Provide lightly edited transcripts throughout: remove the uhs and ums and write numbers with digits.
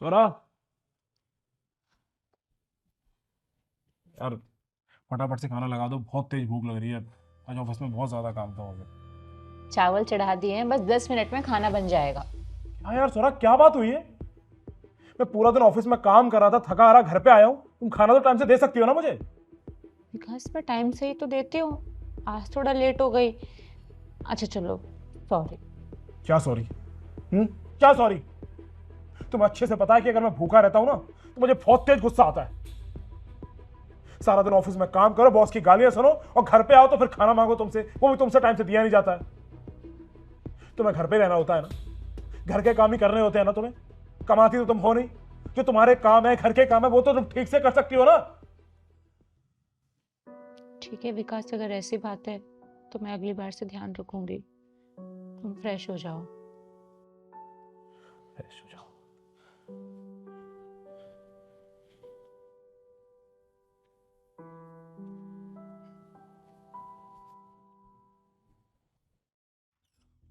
स्वरा यार, फटाफट से खाना लगा दो, बहुत तेज भूख लग रही है। आज ऑफिस में बहुत ज्यादा काम था मुझे। चावल चढ़ा दिए हैं, बस 10 मिनट में खाना बन जाएगा। हाँ यार स्वरा, क्या बात हुई है? मैं पूरा दिन ऑफिस में काम कर रहा था, थका हारा घर पे आया हूँ, तुम खाना तो टाइम से दे सकती हो ना मुझे। विकास मैं टाइम से ही तो देती हूँ। आज थोड़ा लेट हो गई। अच्छा चलो, सॉरी। क्या सॉरी? क्या सॉरी? तुम्हें अच्छे से पता है कि अगर मैं भूखा रहता हूं ना तो मुझे बहुत तेज गुस्सा आता है। सारा दिन ऑफिस में काम करो, बॉस की गालियां सुनो, और घर पे आओ तो फिर खाना मांगो तुमसे, वो भी तुमसे टाइम से दिया नहीं जाता है। तुम्हें घर पे रहना होता है ना, घर के काम ही करने होते हैं ना तुम्हें। कमाती तो तुम हो नहीं, जो तुम्हारे काम है, घर के काम है, वो तो तुम ठीक से कर सकती हो ना। ठीक है विकास, अगर ऐसी बात है तो मैं अगली बार से ध्यान रखूंगी। तुम फ्रेश हो जाओ। फ्रेश हो जाओ।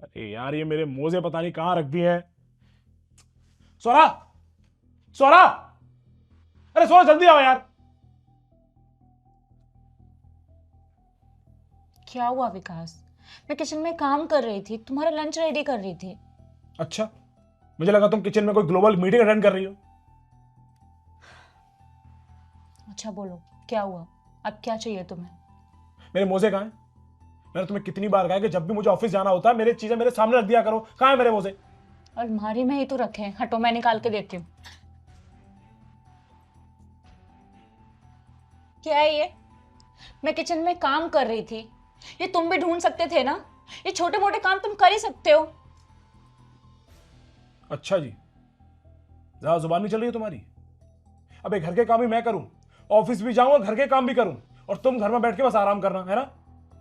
अरे यार, ये मेरे मोजे पता नहीं कहां रख दिए हैं। सोरा, सोरा, अरे सोरा जल्दी आओ यार। क्या हुआ विकास? मैं किचन में काम कर रही थी, तुम्हारा लंच रेडी कर रही थी। अच्छा, मुझे लगा तुम किचन में कोई ग्लोबल मीटिंग अटेंड कर रही हो। अच्छा बोलो, क्या हुआ? अब क्या चाहिए तुम्हें? मेरे मोजे कहाँ हैं? मैंने तुम्हें कितनी बार कहा है कि जब भी मुझे ऑफिस जाना होता है मेरी चीजें मेरे सामने रख दिया करो। कहाँ है मेरे मोजे? अलमारी में ही तो रखे हैं, हटो मैं निकाल के देती हूँ। क्या है ये? मैं किचन में काम कर रही थी, ये तुम भी ढूंढ सकते थे ना। ये छोटे मोटे काम तुम कर ही सकते हो। अच्छा जी, ज्यादा जुबान नहीं चल रही है तुम्हारी। अबे घर के काम ही मैं करूं, ऑफिस भी जाऊं और घर के काम भी करूं, और तुम घर में बैठ के बस आराम करना है ना।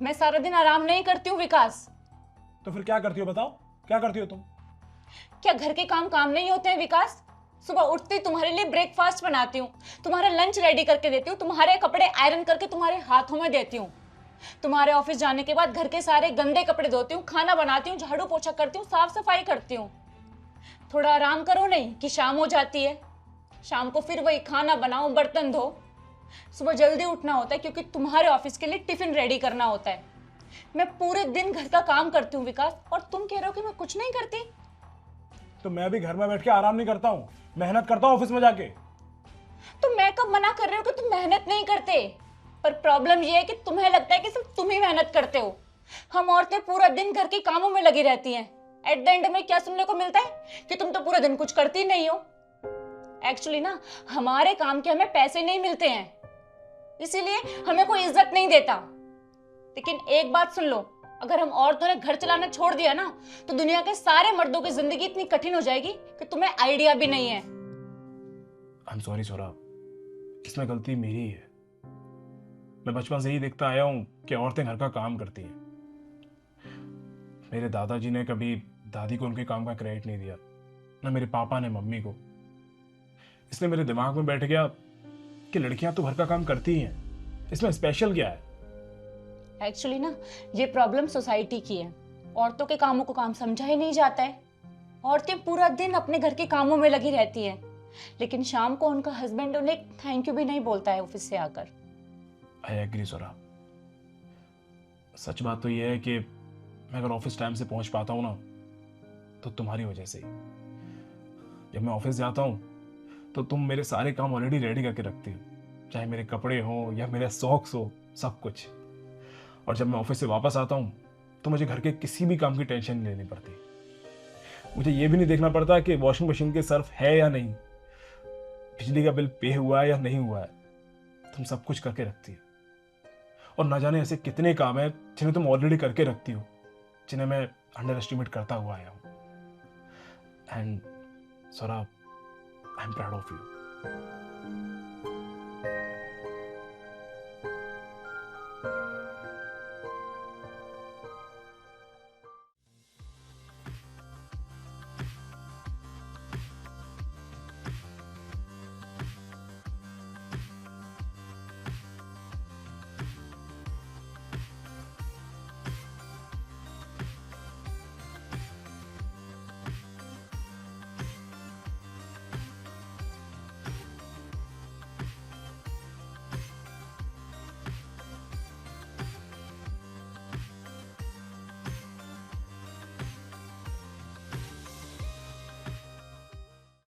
मैं सारा दिन आराम नहीं करती हूँ विकास। तो फिर क्या करती हो बताओ, क्या करती हो तुम? क्या घर के काम काम नहीं होते हैं विकास? सुबह उठते ही तुम्हारे लिए ब्रेकफास्ट बनाती हूँ, तुम्हारा लंच रेडी करके देती हूँ, तुम्हारे कपड़े आयरन करके तुम्हारे हाथों में देती हूँ, तुम्हारे ऑफिस जाने के बाद घर के सारे गंदे कपड़े धोती हूँ, खाना बनाती हूँ, झाड़ू पोछा करती हूँ, साफ सफाई करती हूँ। थोड़ा आराम करो नहीं कि शाम हो जाती है। शाम को फिर वही खाना बनाओ, बर्तन धो। सुबह जल्दी उठना होता है क्योंकि तुम्हारे ऑफिस के लिए टिफिन रेडी करना होता है। मैं पूरे दिन घर का काम करती हूँ विकास, और तुम कह रहे हो कि मैं कुछ नहीं करती। तो मैं भी घर में बैठ के आराम नहीं करता हूं, मेहनत करता हूं ऑफिस में जाके। तो मैं कब मना कर रही हूँ कि तुम मेहनत नहीं करते? पर प्रॉब्लम ये है कि तुम्हें लगता है कि सिर्फ तुम ही मेहनत करते हो। हम औरतें पूरा दिन घर के कामों में लगी रहती हैं। एट द एंड में क्या सुनने को मिलता है कि तुम तो पूरा दिन कुछ करती नहीं हो। एक्चुअली ना, हमारे काम के हमें पैसे नहीं मिलते हैं, इसीलिए हमें कोई इज्जत नहीं देता। लेकिन एक बात सुन लो, अगर हम औरतों ने घर चलाना छोड़ दिया ना, तो दुनिया के सारे मर्दों की जिंदगी इतनी कठिन हो जाएगी कि तुम्हें आइडिया भी नहीं है। आई एम सॉरी सोरा, इसमें गलती मेरी है। मैं बचपन से ही देखता आया हूं कि औरतें घर का काम करती हैं। मेरे दादाजी ने कभी दादी को उनके काम का क्रेडिट नहीं दिया, ना मेरे पापा ने मम्मी को। इसलिए मेरे दिमाग में बैठ गया कि लड़कियां तो घर का काम करती ही हैं, इसमें स्पेशल क्या है? एक्चुअली ना, ये प्रॉब्लम सोसाइटी की है। औरतों के कामों को काम समझा ही नहीं जाता है। औरतें पूरा दिन अपने घर के कामों में लगी रहती हैं, लेकिन शाम को उनका हस्बैंड उन्हें थैंक यू भी नहीं बोलता है ऑफिस से आकर। आई एग्री सोरा। सच बात तो यह है कि मैं अगर ऑफिस टाइम से पहुंच पाता हूं ना, तो तुम्हारी वजह से ही। जब मैं ऑफिस जाता हूं तो तुम मेरे सारे काम ऑलरेडी रेडी करके रखती हो, चाहे मेरे कपड़े हो या मेरे सॉक्स हो, सब कुछ। और जब मैं ऑफिस से वापस आता हूं तो मुझे घर के किसी भी काम की टेंशन नहीं लेनी पड़ती। मुझे ये भी नहीं देखना पड़ता कि वॉशिंग मशीन के सर्फ है या नहीं, बिजली का बिल पे हुआ है या नहीं हुआ है। तुम सब कुछ करके रखती हो, और ना जाने ऐसे कितने काम हैं जिन्हें तुम ऑलरेडी करके रखती हो, जिन्हें मैं अंडर एस्टिमेट करता हुआ आया हूँ। And Saurabh, I am proud of you.